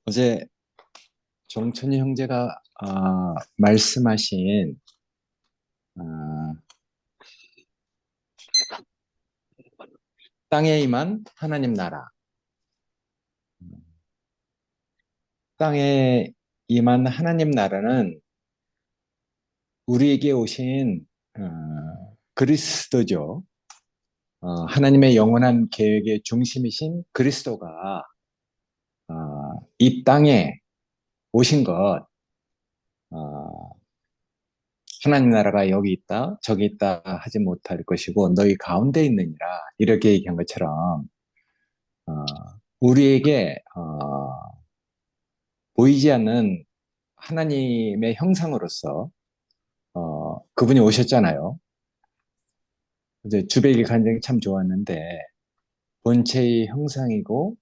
어제 종천이 형제가 말씀하신 아, 땅에 임한 하나님 나라, 땅에 임한 하나님 나라는 우리에게 오신 그리스도죠. 하나님의 영원한 계획의 중심이신 그리스도가 이 땅에 오신 것, 어, 하나님 나라가 여기 있다, 저기 있다 하지 못할 것이고 너희 가운데 있느니라 이렇게 얘기한 것처럼 어, 우리에게 보이지 않는 하나님의 형상으로서 그분이 오셨잖아요. 이제 주배일 간증이 참 좋았는데 본체의 형상이고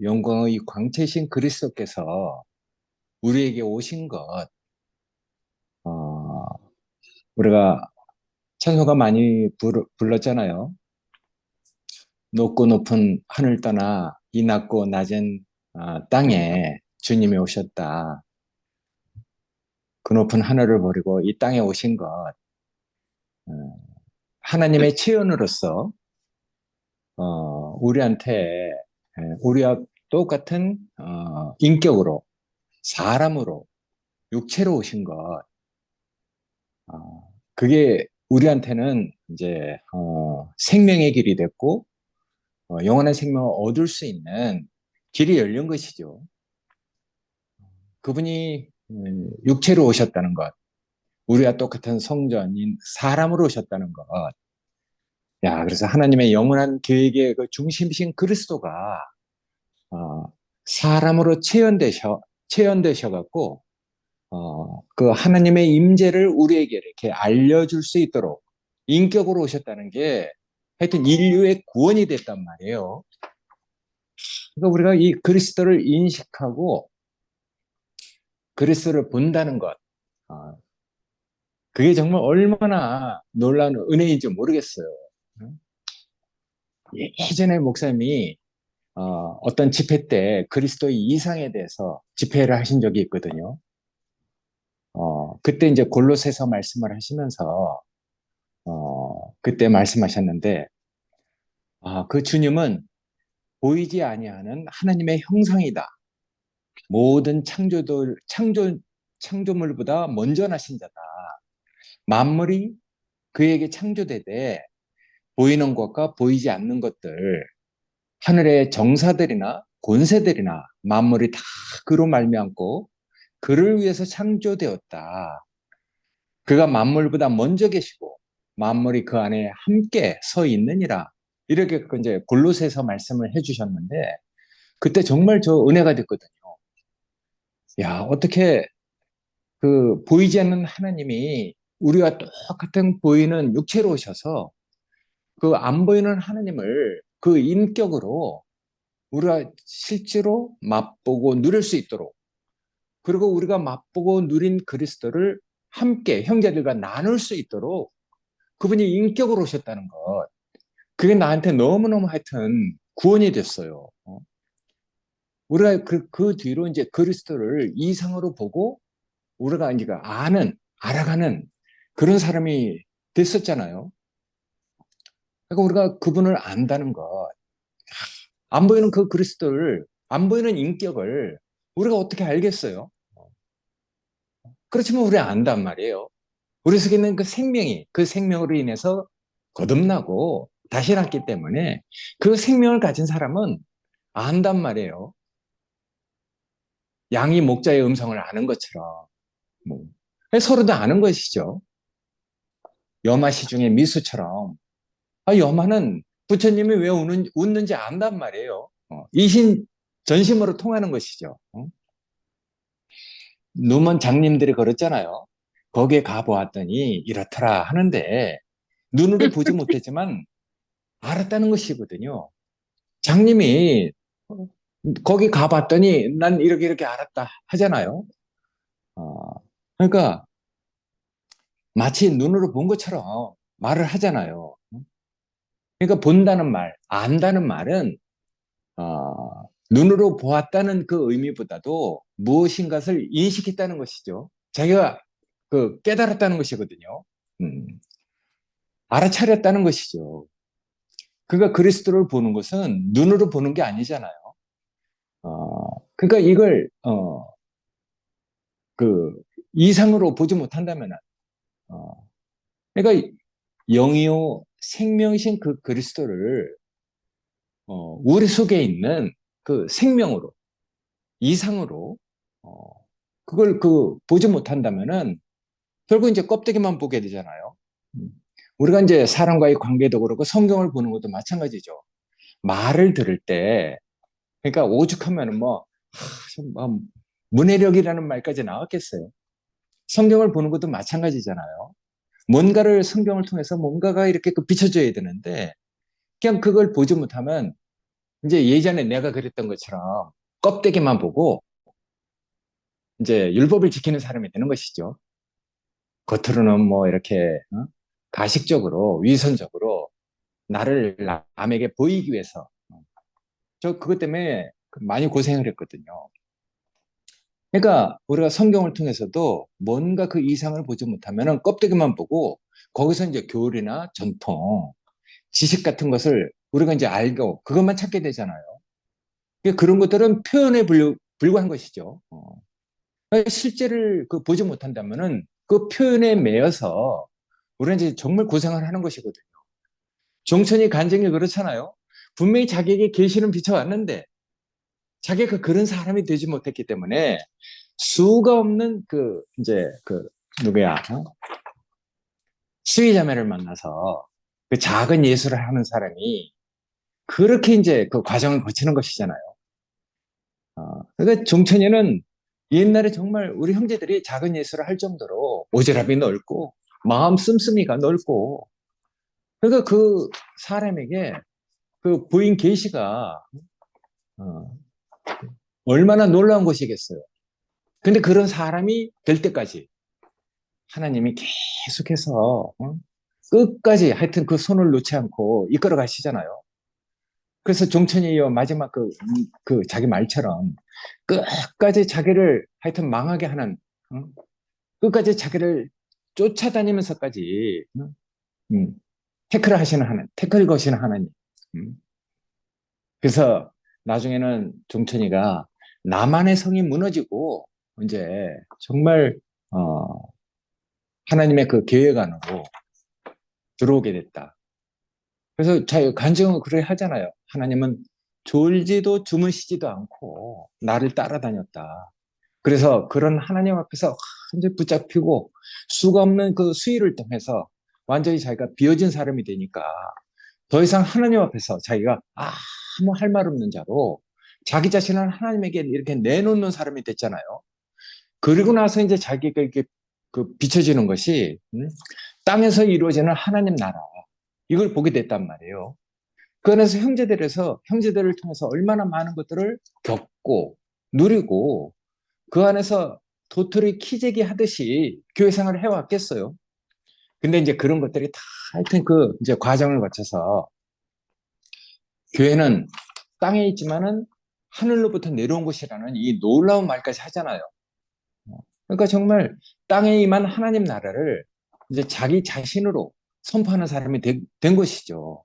영광의 광채신 그리스도께서 우리에게 오신 것, 어, 우리가 찬송가 많이 불렀잖아요. 높고 높은 하늘 떠나 이 낮고 낮은 땅에 주님이 오셨다. 그 높은 하늘을 버리고 이 땅에 오신 것, 어, 하나님의 체현으로서 우리한테 우리와 똑같은 인격으로 사람으로 육체로 오신 것, 그게 우리한테는 이제 생명의 길이 됐고 영원한 생명을 얻을 수 있는 길이 열린 것이죠. 그분이 육체로 오셨다는 것, 우리와 똑같은 성전인 사람으로 오셨다는 것. 야, 그래서 하나님의 영원한 계획의 그 중심이신 그리스도가 어, 사람으로 체현되셔갖고, 그 하나님의 임재를 우리에게 이렇게 알려줄 수 있도록 인격으로 오셨다는 게 하여튼 인류의 구원이 됐단 말이에요. 그러니까 우리가 이 그리스도를 인식하고 그리스도를 본다는 것, 어, 그게 정말 얼마나 놀라운 은혜인지 모르겠어요. 예전에 목사님이 어떤 집회 때 그리스도의 이상에 대해서 집회를 하신 적이 있거든요. 그때 이제 골로새서 말씀을 하시면서 그때 말씀하셨는데 그 주님은 보이지 아니하는 하나님의 형상이다. 모든 창조물보다 먼저 나신 자다. 만물이 그에게 창조되되 보이는 것과 보이지 않는 것들, 하늘의 정사들이나 권세들이나 만물이 다 그로 말미암고 그를 위해서 창조되었다. 그가 만물보다 먼저 계시고 만물이 그 안에 함께 서 있느니라. 이렇게 이제 골로새서 말씀을 해주셨는데 그때 정말 저 은혜가 됐거든요. 야, 어떻게 그 보이지 않는 하나님이 우리와 똑같은 보이는 육체로 오셔서 그 안 보이는 하나님을 그 인격으로 우리가 실제로 맛보고 누릴 수 있도록, 그리고 우리가 맛보고 누린 그리스도를 함께 형제들과 나눌 수 있도록 그분이 인격으로 오셨다는 것. 그게 나한테 너무너무 하여튼 구원이 됐어요. 우리가 그 뒤로 이제 그리스도를 이상으로 보고 우리가 이제 알아가는 그런 사람이 됐었잖아요. 그러니까 우리가 그분을 안다는 것, 안 보이는 그 그리스도를, 안 보이는 인격을 우리가 어떻게 알겠어요? 그렇지만 우리 안단 말이에요. 우리 속에 있는 그 생명이 그 생명으로 인해서 거듭나고 다시 났기 때문에 그 생명을 가진 사람은 안단 말이에요. 양이 목자의 음성을 아는 것처럼. 뭐. 서로도 아는 것이죠. 여마 시중의 미수처럼. 여마는 부처님이 왜 웃는지 안단 말이에요. 이신 전심으로 통하는 것이죠. 누먼 장님들이 그랬잖아요. 거기에 가보았더니 이렇더라 하는데 눈으로 보지 못했지만 알았다는 것이거든요. 장님이 거기 가봤더니 난 이렇게 이렇게 알았다 하잖아요. 어, 그러니까 마치 눈으로 본 것처럼 말을 하잖아요. 그러니까 본다는 말, 안다는 말은 눈으로 보았다는 그 의미보다도 무엇인가를 인식했다는 것이죠. 자기가 그 깨달았다는 것이거든요. 음, 알아차렸다는 것이죠. 그러니까 그리스도를 보는 것은 눈으로 보는 게 아니잖아요. 그러니까 이걸 그 이상으로 보지 못한다면, 어, 그러니까 영이요 생명이신 그 그리스도를 우리 속에 있는 그 생명으로 이상으로 어, 그걸 보지 못한다면은 결국 이제 껍데기만 보게 되잖아요. 음. 우리가 이제 사람과의 관계도 그렇고 성경을 보는 것도 마찬가지죠. 말을 들을 때 그러니까 오죽하면은 뭐, 뭐 문해력이라는 말까지 나왔겠어요. 성경을 보는 것도 마찬가지잖아요. 뭔가를 성경을 통해서 뭔가가 이렇게 비춰져야 되는데 그냥 그걸 보지 못하면 이제 예전에 내가 그랬던 것처럼 껍데기만 보고 이제 율법을 지키는 사람이 되는 것이죠. 겉으로는 뭐 이렇게 가식적으로 위선적으로 나를 남에게 보이기 위해서 저 그것 때문에 많이 고생을 했거든요. 그러니까 우리가 성경을 통해서도 뭔가 그 이상을 보지 못하면 껍데기만 보고 거기서 이제 교리나 전통, 지식 같은 것을 우리가 이제 알고 그것만 찾게 되잖아요. 그러니까 그런 것들은 표현에 불과한 것이죠. 실제를 보지 못한다면은 그 표현에 매여서 우리는 이제 정말 고생을 하는 것이거든요. 종천이 간증이 그렇잖아요. 분명히 자기에게 계시는 비춰왔는데 자기가 그런 사람이 되지 못했기 때문에 수가 없는 이제 누구야 수의자매를 만나서 그 작은 예술을 하는 사람이 그렇게 이제 그 과정을 거치는 것이잖아요. 그러니까 종천이는 옛날에 정말 우리 형제들이 작은 예술을 할 정도로 오지랖이 넓고 마음 씀씀이가 넓고 그러니까 그 사람에게 그 부인 계시가 어, 얼마나 놀라운 것이겠어요. 근데 그런 사람이 될 때까지 하나님이 계속해서 끝까지 하여튼 그 손을 놓지 않고 이끌어 가시잖아요. 그래서 종천이요 마지막 자기 말처럼 끝까지 자기를 하여튼 망하게 하는 끝까지 자기를 쫓아다니면서까지 음, 태클 거시는 하나님. 음. 그래서 나중에는 종천이가 나만의 성이 무너지고 이제 정말 어, 하나님의 그 계획 안으로 들어오게 됐다. 그래서 간증은 그래 하잖아요. 하나님은 졸지도 주무시지도 않고 나를 따라다녔다. 그래서 그런 하나님 앞에서 완전히 붙잡히고 수가 없는 그 수위를 통해서 완전히 자기가 비워진 사람이 되니까 더 이상 하나님 앞에서 자기가 아무 할 말 없는 자로 자기 자신을 하나님에게 이렇게 내놓는 사람이 됐잖아요. 그리고 나서 이제 자기가 이렇게 비춰지는 것이 땅에서 이루어지는 하나님 나라 이걸 보게 됐단 말이에요. 그 안에서 형제들을 통해서 얼마나 많은 것들을 겪고 누리고 그 안에서 도토리 키재기 하듯이 교회 생활을 해왔겠어요. 근데 이제 그런 것들이 다 하여튼 이제 과정을 거쳐서 교회는 땅에 있지만은 하늘로부터 내려온 것이라는 이 놀라운 말까지 하잖아요. 그러니까 정말 땅에 임한 하나님 나라를 이제 자기 자신으로 선포하는 사람이 된 것이죠.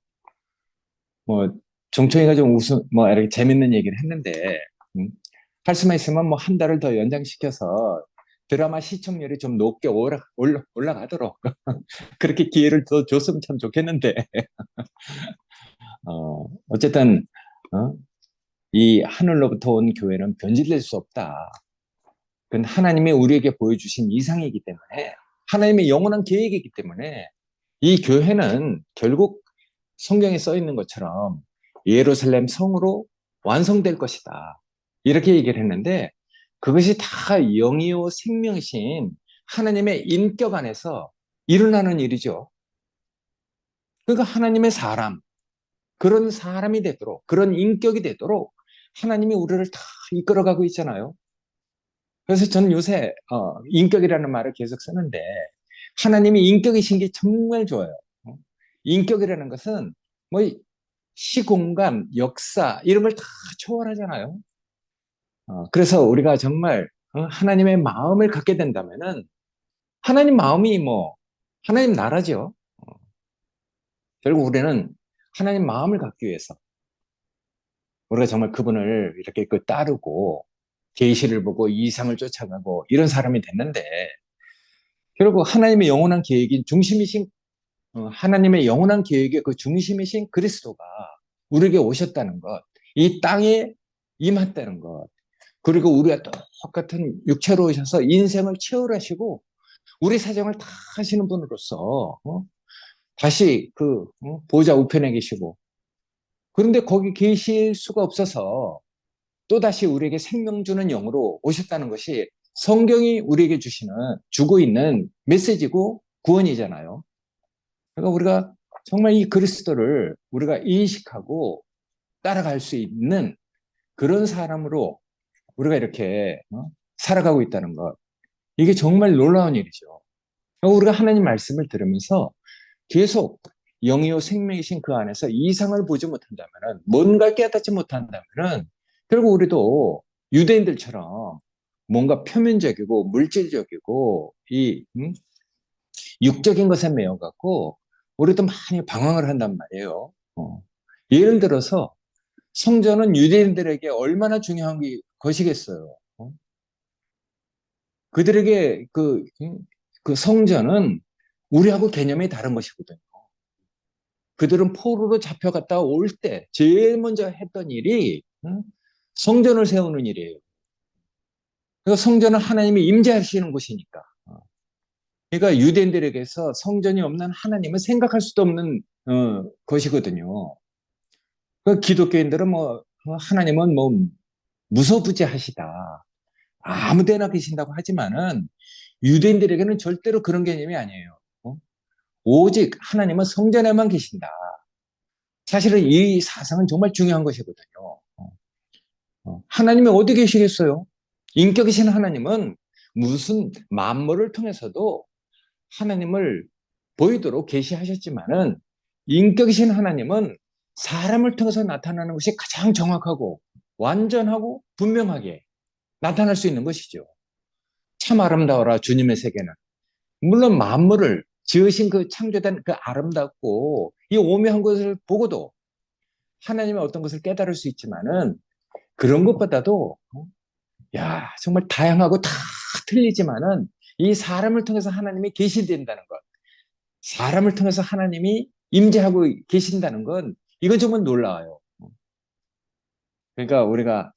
뭐 종총이가 좀 뭐 이렇게 재밌는 얘기를 했는데 음, 할 수만 있으면 뭐 한 달을 더 연장시켜서 드라마 시청률이 좀 높게 올라가도록 그렇게 기회를 더 줬으면 참 좋겠는데 어쨌든 어, 이 하늘로부터 온 교회는 변질될 수 없다. 그건 하나님이 우리에게 보여주신 이상이기 때문에 하나님의 영원한 계획이기 때문에 이 교회는 결국 성경에 써 있는 것처럼 예루살렘 성으로 완성될 것이다. 이렇게 얘기를 했는데 그것이 다 영이요 생명이신 하나님의 인격 안에서 일어나는 일이죠. 그러니까 하나님의 사람, 그런 사람이 되도록, 그런 인격이 되도록 하나님이 우리를 다 이끌어가고 있잖아요. 그래서 저는 요새 인격이라는 말을 계속 쓰는데 하나님이 인격이신 게 정말 좋아요. 인격이라는 것은 뭐 시공간, 역사 이런 걸 다 초월하잖아요. 그래서 우리가 정말 하나님의 마음을 갖게 된다면은 하나님 마음이 뭐 하나님 나라죠. 결국 우리는 하나님 마음을 갖기 위해서 우리가 정말 그분을 이렇게 따르고 계시를 보고 이상을 쫓아가고 이런 사람이 됐는데 결국 하나님의 영원한 계획인 중심이신 하나님의 영원한 계획의 그 중심이신 그리스도가 우리에게 오셨다는 것, 이 땅에 임했다는 것, 그리고 우리가 똑같은 육체로 오셔서 인생을 치유하시고 우리 사정을 다 하시는 분으로서 다시 보좌 우편에 계시고 그런데 거기 계실 수가 없어서 또다시 우리에게 생명 주는 영으로 오셨다는 것이 성경이 우리에게 주고 있는 메시지고 구원이잖아요. 그러니까 우리가 정말 이 그리스도를 우리가 인식하고 따라갈 수 있는 그런 사람으로 우리가 이렇게 살아가고 있다는 것. 이게 정말 놀라운 일이죠. 그러니까 우리가 하나님 말씀을 들으면서 계속 영이요 생명이신 그 안에서 이상을 보지 못한다면, 뭔가 깨닫지 못한다면, 결국 우리도 유대인들처럼 뭔가 표면적이고 물질적이고 육적인 것에 매여갖고 우리도 많이 방황을 한단 말이에요. 예를 들어서 성전은 유대인들에게 얼마나 중요한 것이겠어요. 그들에게 그 성전은 우리하고 개념이 다른 것이거든요. 그들은 포로로 잡혀갔다 올 때 제일 먼저 했던 일이 성전을 세우는 일이에요. 그러니까 성전은 하나님이 임재하시는 곳이니까. 그러니까 유대인들에게서 성전이 없는 하나님은 생각할 수도 없는 것이거든요. 그 기독교인들은 뭐 하나님은 뭐 무소부재하시다. 아무데나 계신다고 하지만은 유대인들에게는 절대로 그런 개념이 아니에요. 오직 하나님은 성전에만 계신다. 사실은 이 사상은 정말 중요한 것이거든요. 하나님이 어디 계시겠어요? 인격이신 하나님은 무슨 만물을 통해서도 하나님을 보이도록 계시하셨지만은 인격이신 하나님은 사람을 통해서 나타나는 것이 가장 정확하고 완전하고 분명하게 나타날 수 있는 것이죠. 참 아름다워라 주님의 세계는. 물론 만물을 지으신 그 창조된 그 아름답고 이 오묘한 것을 보고도 하나님의 어떤 것을 깨달을 수 있지만은 그런 것보다도 야 정말 다양하고 다 틀리지만은 이 사람을 통해서 하나님이 계시된다는 것, 사람을 통해서 하나님이 임재하고 계신다는 건 이건 정말 놀라워요. 그러니까 우리가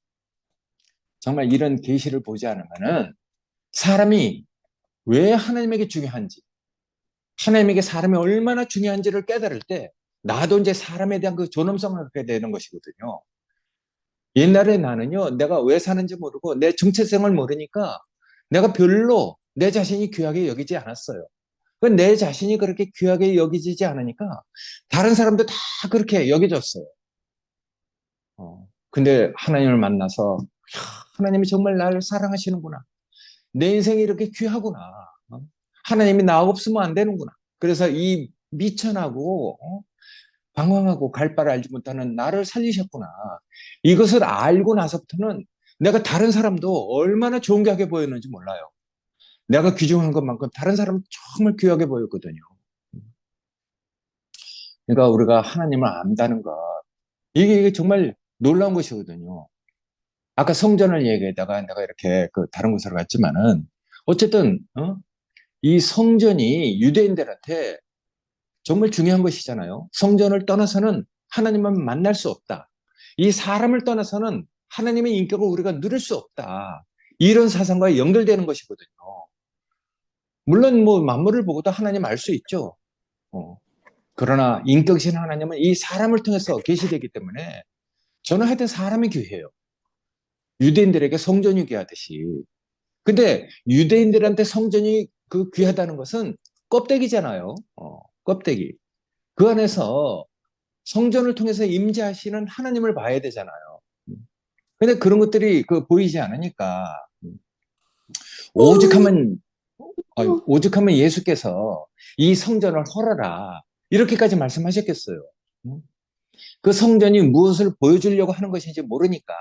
정말 이런 계시를 보지 않으면은 사람이 왜 하나님에게 중요한지, 하나님에게 사람이 얼마나 중요한지를 깨달을 때 나도 이제 사람에 대한 그 존엄성을 갖게 되는 것이거든요. 옛날에 나는요, 내가 왜 사는지 모르고 내 정체성을 모르니까 내가 별로 내 자신이 귀하게 여기지 않았어요. 내 자신이 그렇게 귀하게 여기지지 않으니까 다른 사람도 다 그렇게 여겨졌어요. 근데 하나님을 만나서 하나님이 정말 나를 사랑하시는구나. 내 인생이 이렇게 귀하구나. 하나님이 나 없으면 안 되는구나. 그래서 이 미천하고 방황하고 갈 바를 알지 못하는 나를 살리셨구나. 이것을 알고 나서부터는 내가 다른 사람도 얼마나 존귀하게 보였는지 몰라요. 내가 귀중한 것만큼 다른 사람은 정말 귀하게 보였거든요. 그러니까 우리가 하나님을 안다는 것, 이게 정말 놀라운 것이거든요. 아까 성전을 얘기하다가 내가 이렇게 다른 곳으로 갔지만은 어쨌든 이 성전이 유대인들한테 정말 중요한 것이잖아요. 성전을 떠나서는 하나님만 만날 수 없다. 이 사람을 떠나서는 하나님의 인격을 우리가 누릴 수 없다. 이런 사상과 연결되는 것이거든요. 물론 뭐 만물을 보고도 하나님 알 수 있죠. 그러나 인격이신 하나님은 이 사람을 통해서 계시되기 때문에 저는 하여튼 사람이 귀해요. 유대인들에게 성전이 귀하듯이. 근데 유대인들한테 성전이 귀하다는 것은 껍데기잖아요. 껍데기. 그 안에서 성전을 통해서 임재하시는 하나님을 봐야 되잖아요. 근데 그런 것들이 보이지 않으니까 오죽하면 오죽하면 예수께서 이 성전을 헐어라 이렇게까지 말씀하셨겠어요. 그 성전이 무엇을 보여주려고 하는 것인지 모르니까.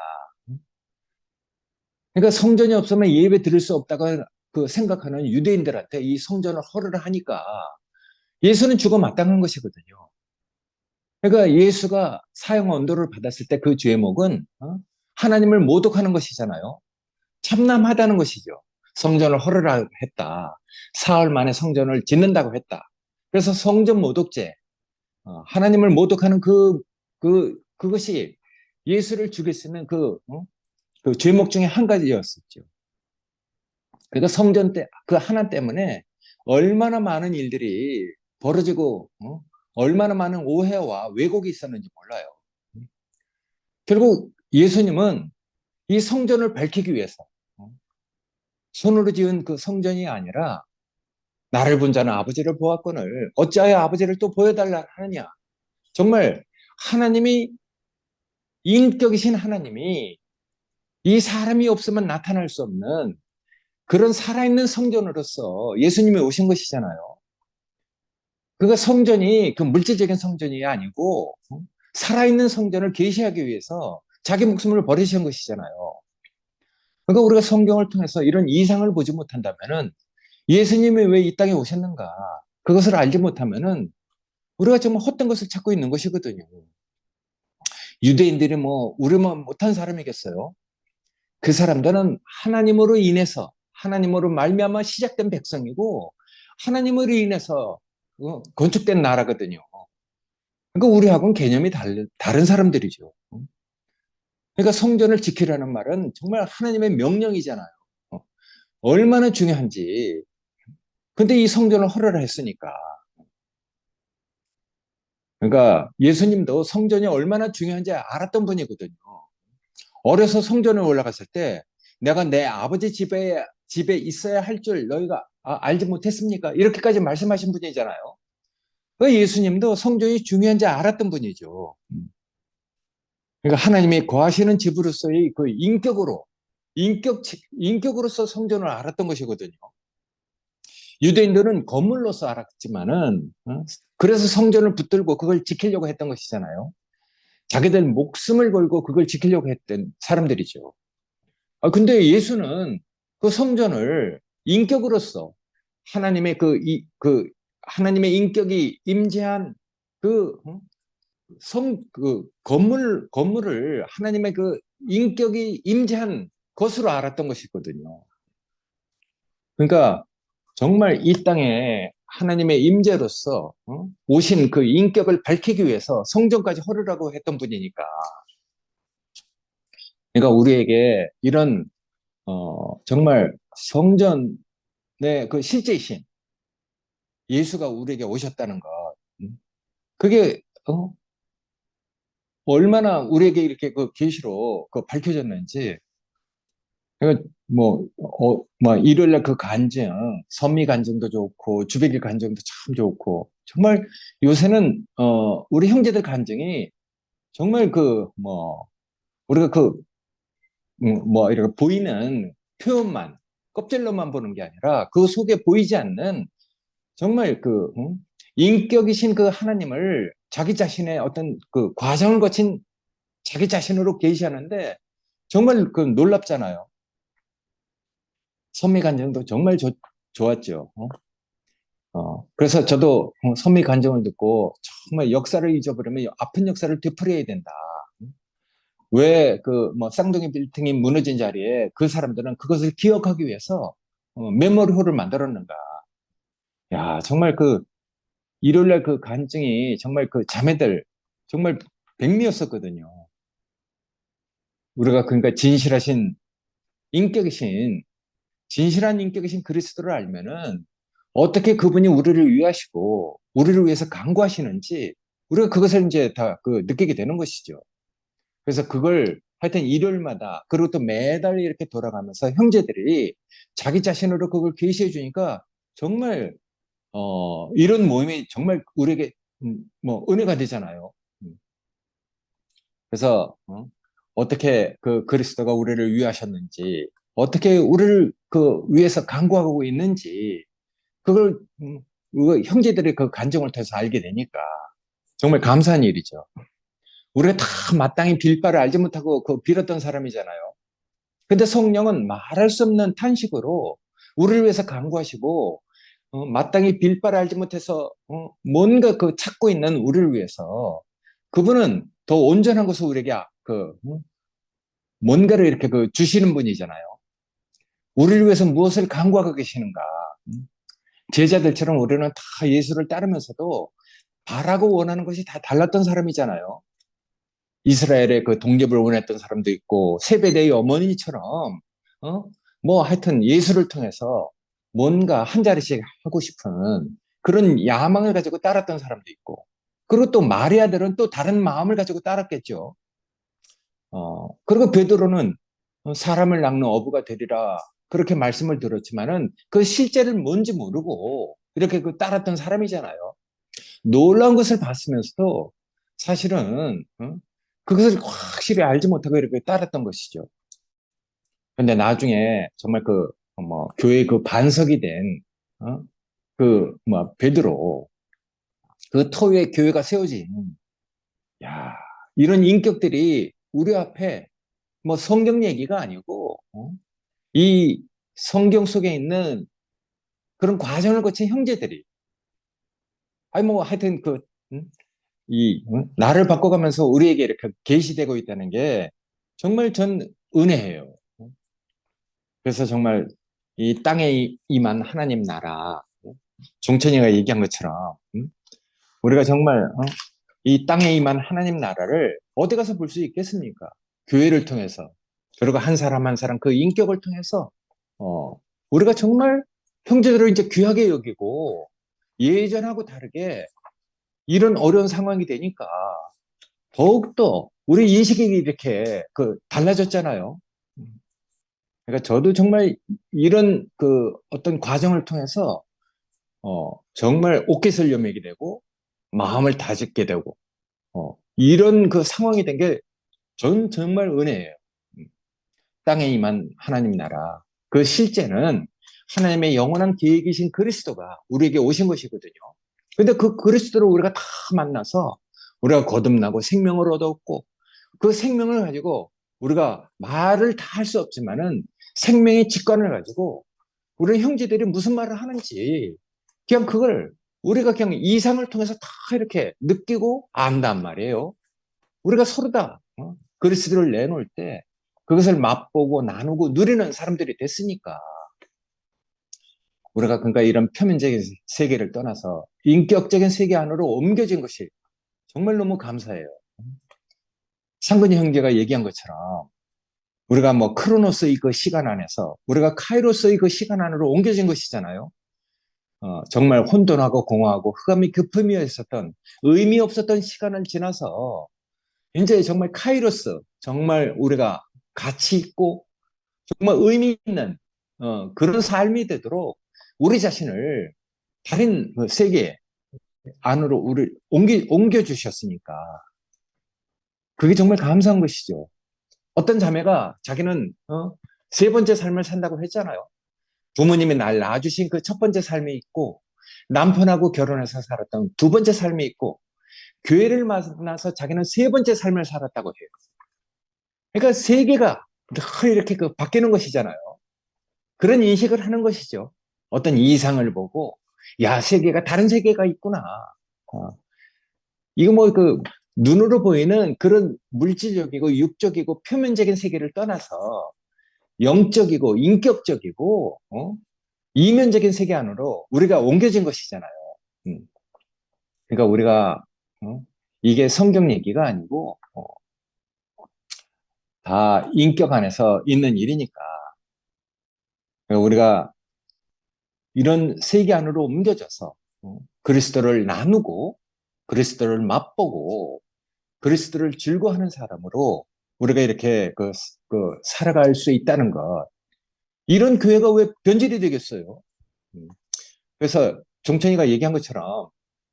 그러니까 성전이 없으면 예배 드릴 수 없다고 그 생각하는 유대인들한테 이 성전을 허락을 하니까 예수는 죽어 마땅한 것이거든요. 그러니까 예수가 사형 언도를 받았을 때 그 죄목은 하나님을 모독하는 것이잖아요. 참남하다는 것이죠. 성전을 허락했다. 사흘 만에 성전을 짓는다고 했다. 그래서 성전 모독죄, 하나님을 모독하는 그것이 예수를 죽일 수 있는 그 죄목 중에 한 가지였었죠. 그러니까 성전 때, 그 하나 때문에 얼마나 많은 일들이 벌어지고, 얼마나 많은 오해와 왜곡이 있었는지 몰라요. 결국 예수님은 이 성전을 밝히기 위해서, 어, 손으로 지은 그 성전이 아니라 나를 본 자는 아버지를 보았거늘 어찌하여 아버지를 또 보여달라 하느냐. 정말 하나님이, 인격이신 하나님이 이 사람이 없으면 나타날 수 없는 그런 살아있는 성전으로서 예수님이 오신 것이잖아요. 그가 성전이 그 물질적인 성전이 아니고 살아있는 성전을 계시하기 위해서 자기 목숨을 버리신 것이잖아요. 그러니까 우리가 성경을 통해서 이런 이상을 보지 못한다면은 예수님이 왜 이 땅에 오셨는가? 그것을 알지 못하면은 우리가 정말 헛된 것을 찾고 있는 것이거든요. 유대인들이 뭐 우리만 못한 사람이겠어요? 그 사람들은 하나님으로 인해서 하나님으로 말미암아 시작된 백성이고 하나님으로 인해서 건축된 나라거든요. 그러니까 우리하고는 개념이 다른 사람들이죠. 그러니까 성전을 지키라는 말은 정말 하나님의 명령이잖아요. 얼마나 중요한지. 근데 이 성전을 허락을 했으니까. 그러니까 예수님도 성전이 얼마나 중요한지 알았던 분이거든요. 어려서 성전에 올라갔을 때 내가 내 아버지 집에 있어야 할 줄 너희가 알지 못했습니까? 이렇게까지 말씀하신 분이잖아요. 그 예수님도 성전이 중요한지 알았던 분이죠. 그러니까 하나님이 거하시는 집으로서의 그 인격으로서 성전을 알았던 것이거든요. 유대인들은 건물로서 알았지만은, 그래서 성전을 붙들고 그걸 지키려고 했던 것이잖아요. 자기들 목숨을 걸고 그걸 지키려고 했던 사람들이죠. 근데 예수는 그 성전을 인격으로서 하나님의 하나님의 인격이 임재한 그 건물을 하나님의 그 인격이 임재한 것으로 알았던 것이거든요. 그러니까 정말 이 땅에 하나님의 임재로서 오신 그 인격을 밝히기 위해서 성전까지 허르라고 했던 분이니까. 그러니까 우리에게 이런 정말 성전의 그 실제이신 예수가 우리에게 오셨다는 것, 그게 얼마나 우리에게 이렇게 그 계시로 그 밝혀졌는지. 그러니까 뭐 일요일날 그 간증, 선미 간증도 좋고 주백일 간증도 참 좋고 정말 요새는 우리 형제들 간증이 정말 우리가 이렇게 보이는 표현만 껍질로만 보는 게 아니라 그 속에 보이지 않는 정말 인격이신 그 하나님을 자기 자신의 어떤 그 과정을 거친 자기 자신으로 계시하는데 정말 그 놀랍잖아요. 선미 간증도 정말 좋았죠. 그래서 저도 선미 간증을 듣고 정말 역사를 잊어버리면 아픈 역사를 되풀이해야 된다. 왜 쌍둥이 빌딩이 무너진 자리에 그 사람들은 그것을 기억하기 위해서 메모리홀을 만들었는가. 야, 정말 일요일날 그 간증이 정말 그 자매들 정말 백미였었거든요. 우리가 그러니까 진실한 인격이신 그리스도를 알면은 어떻게 그분이 우리를 위하시고 우리를 위해서 간구하시는지 우리가 그것을 이제 다 느끼게 되는 것이죠. 그래서 그걸 하여튼 일요일마다 그리고 또 매달 이렇게 돌아가면서 형제들이 자기 자신으로 그걸 계시해 주니까 정말 이런 모임이 정말 우리에게 뭐 은혜가 되잖아요. 그래서 어떻게 그 그리스도가 우리를 위하셨는지 어떻게 우리를 위해서 간구하고 있는지 그걸 형제들의 그 간증을 통해서 알게 되니까 정말 감사한 일이죠. 우리가 다 마땅히 빌 바를 알지 못하고 그 빌었던 사람이잖아요. 근데 성령은 말할 수 없는 탄식으로 우리를 위해서 간구하시고 마땅히 빌 바를 알지 못해서 뭔가 그 찾고 있는 우리를 위해서 그분은 더 온전한 것을 우리에게 뭔가를 이렇게 그 주시는 분이잖아요. 우리를 위해서 무엇을 간구하고 계시는가? 음, 제자들처럼 우리는 다 예수를 따르면서도 바라고 원하는 것이 다 달랐던 사람이잖아요. 이스라엘의 그 독립을 원했던 사람도 있고 세베대의 어머니처럼 어? 뭐 하여튼 예수를 통해서 뭔가 한 자리씩 하고 싶은 그런 야망을 가지고 따랐던 사람도 있고 그리고 또 마리아들은 또 다른 마음을 가지고 따랐겠죠. 그리고 베드로는 사람을 낚는 어부가 되리라 그렇게 말씀을 들었지만은 그 실제를 뭔지 모르고 이렇게 그 따랐던 사람이잖아요. 놀라운 것을 봤으면서도 사실은 그것을 확실히 알지 못하고 이렇게 따랐던 것이죠. 근데 나중에 정말 뭐 교회 그 반석이 된 뭐 베드로 그 터위에 교회가 세워진 야 이런 인격들이 우리 앞에 뭐 성경 얘기가 아니고 이 성경 속에 있는 그런 과정을 거친 형제들이 아니 뭐 하여튼 음, 나를 바꿔가면서 우리에게 이렇게 계시되고 있다는 게 정말 전 은혜예요. 그래서 정말 이 땅에 임한 하나님 나라, 종천이가 얘기한 것처럼 우리가 정말 이 땅에 임한 하나님 나라를 어디 가서 볼 수 있겠습니까? 교회를 통해서 그리고 한 사람 한 사람 그 인격을 통해서 어, 우리가 정말 형제들을 이제 귀하게 여기고 예전하고 다르게 이런 어려운 상황이 되니까 더욱더 우리 인식이 이렇게 달라졌잖아요. 그러니까 저도 정말 이런 어떤 과정을 통해서 정말 옷깃을 여매게 되고 마음을 다짓게 되고 이런 그 상황이 된 게 전 정말 은혜예요. 음, 땅에 임한 하나님 나라. 그 실제는 하나님의 영원한 계획이신 그리스도가 우리에게 오신 것이거든요. 근데 그 그리스도를 우리가 다 만나서 우리가 거듭나고 생명을 얻었고 그 생명을 가지고 우리가 말을 다 할 수 없지만은 생명의 직관을 가지고 우리 형제들이 무슨 말을 하는지 그냥 그걸 우리가 그냥 이상을 통해서 다 이렇게 느끼고 안단 말이에요. 우리가 서로 다 그리스도를 내놓을 때 그것을 맛보고 나누고 누리는 사람들이 됐으니까 우리가 그러니까 이런 표면적인 세계를 떠나서 인격적인 세계 안으로 옮겨진 것이 정말 너무 감사해요. 상근이 형제가 얘기한 것처럼 우리가 뭐 크로노스의 그 시간 안에서 우리가 카이로스의 그 시간 안으로 옮겨진 것이잖아요. 정말 혼돈하고 공허하고 흑암이 급음이어 있었던 의미 없었던 시간을 지나서 이제 정말 카이로스 정말 우리가 가치 있고 정말 의미 있는 그런 삶이 되도록 우리 자신을 다른 그 세계 안으로 우리 옮겨 주셨으니까 그게 정말 감사한 것이죠. 어떤 자매가 자기는 세 번째 삶을 산다고 했잖아요. 부모님이 날 낳아주신 그 첫 번째 삶이 있고 남편하고 결혼해서 살았던 두 번째 삶이 있고 교회를 만나서 자기는 세 번째 삶을 살았다고 해요. 그러니까 세계가 늘 이렇게 바뀌는 것이잖아요. 그런 인식을 하는 것이죠. 어떤 이상을 보고 야 세계가 다른 세계가 있구나. 어, 이거 뭐 눈으로 보이는 그런 물질적이고 육적이고 표면적인 세계를 떠나서 영적이고 인격적이고 이면적인 세계 안으로 우리가 옮겨진 것이잖아요. 음. 그러니까 우리가 이게 성경 얘기가 아니고 다 인격 안에서 있는 일이니까 그러니까 우리가 이런 세계 안으로 옮겨져서 그리스도를 나누고 그리스도를 맛보고 그리스도를 즐거워하는 사람으로 우리가 이렇게 살아갈 수 있다는 것. 이런 교회가 왜 변질이 되겠어요? 음. 그래서 종천이가 얘기한 것처럼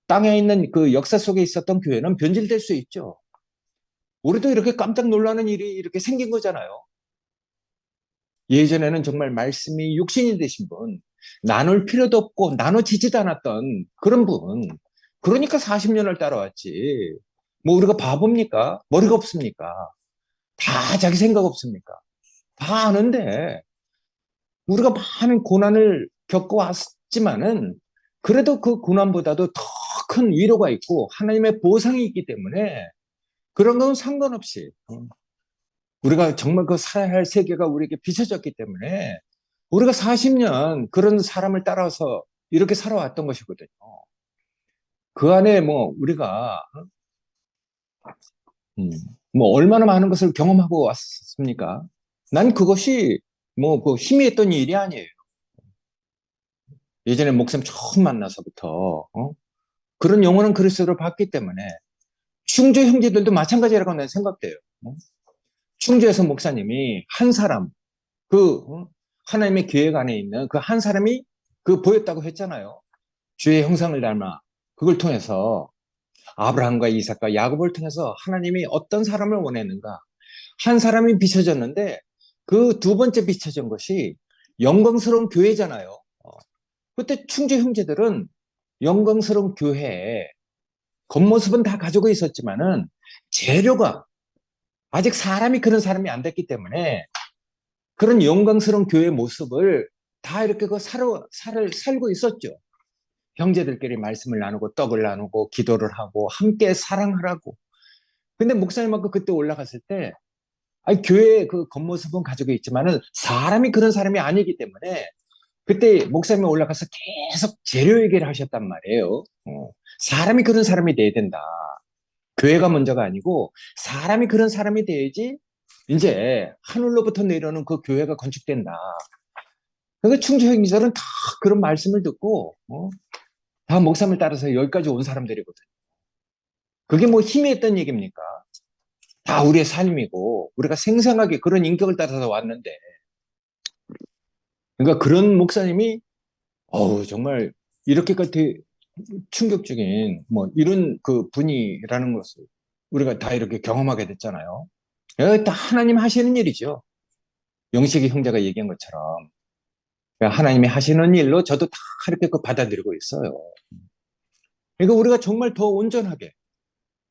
땅에 있는 그 역사 속에 있었던 교회는 변질될 수 있죠. 우리도 이렇게 깜짝 놀라는 일이 이렇게 생긴 거잖아요. 예전에는 정말 말씀이 육신이 되신 분, 나눌 필요도 없고 나눠지지도 않았던 그런 분. 그러니까 40년을 따라왔지. 뭐 우리가 바보입니까? 머리가 없습니까? 다 자기 생각 없습니까? 다 아는데 우리가 많은 고난을 겪어왔지만은 그래도 그 고난보다도 더 큰 위로가 있고 하나님의 보상이 있기 때문에 그런 건 상관없이 우리가 정말 그 살아야 할 세계가 우리에게 비춰졌기 때문에 우리가 40년 그런 사람을 따라서 이렇게 살아왔던 것이거든요. 그 안에 뭐 우리가 음, 뭐 얼마나 많은 것을 경험하고 왔습니까? 난 그것이 뭐 그 희미했던 일이 아니에요. 예전에 목사님 처음 만나서부터 그런 영원한 그리스도를 봤기 때문에 충주 형제들도 마찬가지라고 난 생각돼요. 충주에서 목사님이 한 사람 하나님의 계획 안에 있는 그 한 사람이 그 보였다고 했잖아요. 주의 형상을 닮아 그걸 통해서 아브라함과 이삭과 야곱을 통해서 하나님이 어떤 사람을 원했는가 한 사람이 비춰졌는데 그 두 번째 비춰진 것이 영광스러운 교회잖아요. 그때 충주 형제들은 영광스러운 교회에 겉모습은 다 가지고 있었지만은 재료가 아직 사람이 그런 사람이 안 됐기 때문에 그런 영광스러운 교회의 모습을 다 이렇게 살고 있었죠. 형제들끼리 말씀을 나누고 떡을 나누고 기도를 하고 함께 사랑하라고. 근데 목사님하고 그때 올라갔을 때 아니, 교회의 그 겉모습은 가지고 있지만은 사람이 그런 사람이 아니기 때문에 그때 목사님이 올라가서 계속 재료 얘기를 하셨단 말이에요. 사람이 그런 사람이 돼야 된다. 교회가 먼저가 아니고 사람이 그런 사람이 돼야지 이제 하늘로부터 내려오는 그 교회가 건축된다. 그러니까 충주 형제들은 다 그런 말씀을 듣고 다 목사님을 따라서 여기까지 온 사람들이거든요. 그게 뭐 힘이 있던 얘기입니까? 다 우리의 삶이고 우리가 생생하게 그런 인격을 따라서 왔는데 그러니까 그런 목사님이 정말 이렇게까지 충격적인 뭐 이런 그 분이라는 것을 우리가 다 이렇게 경험하게 됐잖아요. 이거 다 하나님 하시는 일이죠. 영식이 형제가 얘기한 것처럼 하나님이 하시는 일로 저도 다 이렇게 그 받아들이고 있어요. 그러니까 우리가 정말 더 온전하게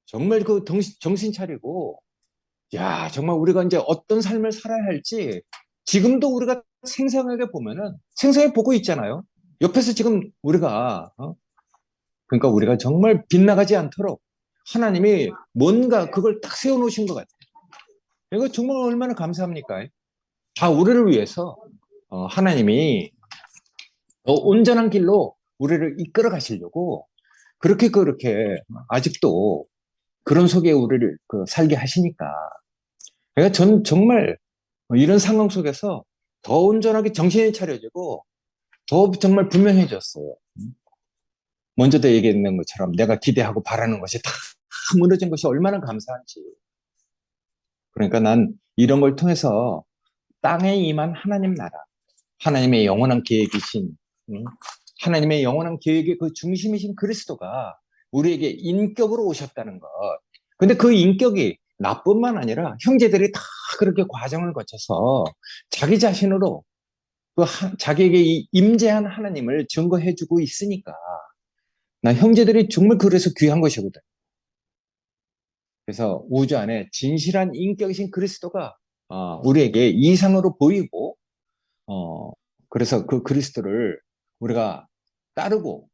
정말 그 정신 차리고 야 정말 우리가 이제 어떤 삶을 살아야 할지 지금도 우리가 생생하게 보면은 생생하게 보고 있잖아요. 옆에서 지금 우리가 그러니까 우리가 정말 빗나가지 않도록 하나님이 뭔가 그걸 딱 세워놓으신 것 같아요. 이거 정말 얼마나 감사합니까? 다 우리를 위해서 하나님이 더 온전한 길로 우리를 이끌어 가시려고 그렇게 아직도 그런 속에 우리를 살게 하시니까. 그러니까 전 정말 이런 상황 속에서 더 온전하게 정신이 차려지고 더 정말 분명해졌어요. 먼저도 얘기했는 것처럼 내가 기대하고 바라는 것이 다 무너진 것이 얼마나 감사한지. 그러니까 난 이런 걸 통해서 땅에 임한 하나님 나라, 하나님의 영원한 계획이신, 하나님의 영원한 계획의 그 중심이신 그리스도가 우리에게 인격으로 오셨다는 것. 근데 그 인격이 나뿐만 아니라 형제들이 다 그렇게 과정을 거쳐서 자기 자신으로 자기에게 이 임재한 하나님을 증거해주고 있으니까 나 형제들이 정말 그래서 귀한 것이거든. 그래서 우주 안에 진실한 인격이신 그리스도가 우리에게 이상으로 보이고 그래서 그 그리스도를 우리가 따르고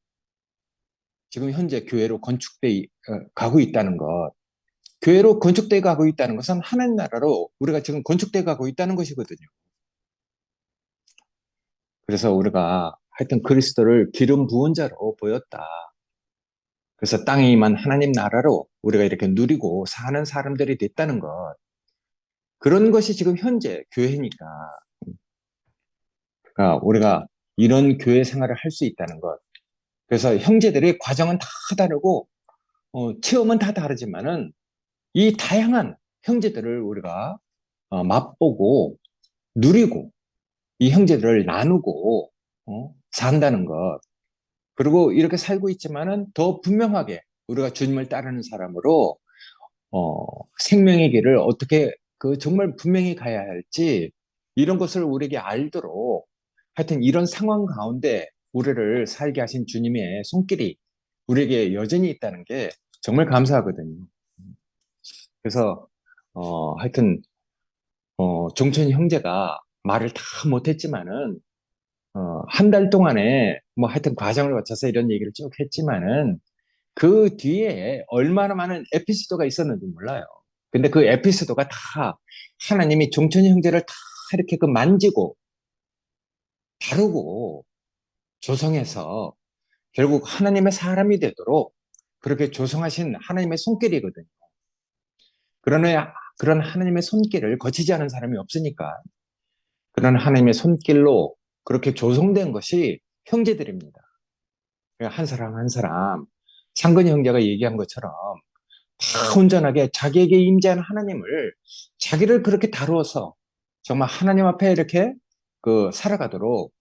지금 현재 교회로 건축돼 가고 있다는 것. 교회로 건축돼 가고 있다는 것은 하나님 나라로 우리가 지금 건축돼 가고 있다는 것이거든요. 그래서 우리가 하여튼 그리스도를 기름 부은 자로 보였다. 그래서 땅에 임한 하나님 나라로 우리가 이렇게 누리고 사는 사람들이 됐다는 것. 그런 것이 지금 현재 교회니까. 그러니까 우리가 이런 교회 생활을 할 수 있다는 것. 그래서 형제들의 과정은 다 다르고 체험은 다 다르지만은 이 다양한 형제들을 우리가 맛보고 누리고 이 형제들을 나누고 산다는 것. 그리고 이렇게 살고 있지만은 더 분명하게 우리가 주님을 따르는 사람으로 생명의 길을 어떻게 정말 분명히 가야 할지 이런 것을 우리에게 알도록 하여튼 이런 상황 가운데 우리를 살게 하신 주님의 손길이 우리에게 여전히 있다는 게 정말 감사하거든요. 그래서 하여튼 종천 형제가 말을 다 못했지만은 한 달 동안에 뭐 하여튼 과정을 거쳐서 이런 얘기를 쭉 했지만은 그 뒤에 얼마나 많은 에피소드가 있었는지 몰라요. 근데 그 에피소드가 다 하나님이 종천 형제를 다 이렇게 그 만지고 다루고 조성해서 결국 하나님의 사람이 되도록 그렇게 조성하신 하나님의 손길이거든요. 그런 하나님의 손길을 거치지 않은 사람이 없으니까 그런 하나님의 손길로 그렇게 조성된 것이 형제들입니다. 한 사람 한 사람 상근이 형제가 얘기한 것처럼 다 온전하게 자기에게 임재한 하나님을 자기를 그렇게 다루어서 정말 하나님 앞에 이렇게 그 살아가도록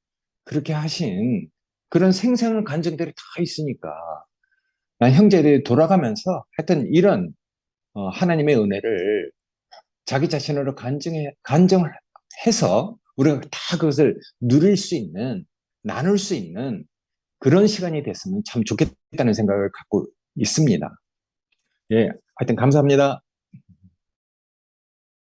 그렇게 하신 그런 생생한 간증들이 다 있으니까 난 형제들이 돌아가면서 하여튼 이런 하나님의 은혜를 자기 자신으로 간증을 해서 우리가 다 그것을 누릴 수 있는, 나눌 수 있는 그런 시간이 됐으면 참 좋겠다는 생각을 갖고 있습니다. 예, 하여튼 감사합니다.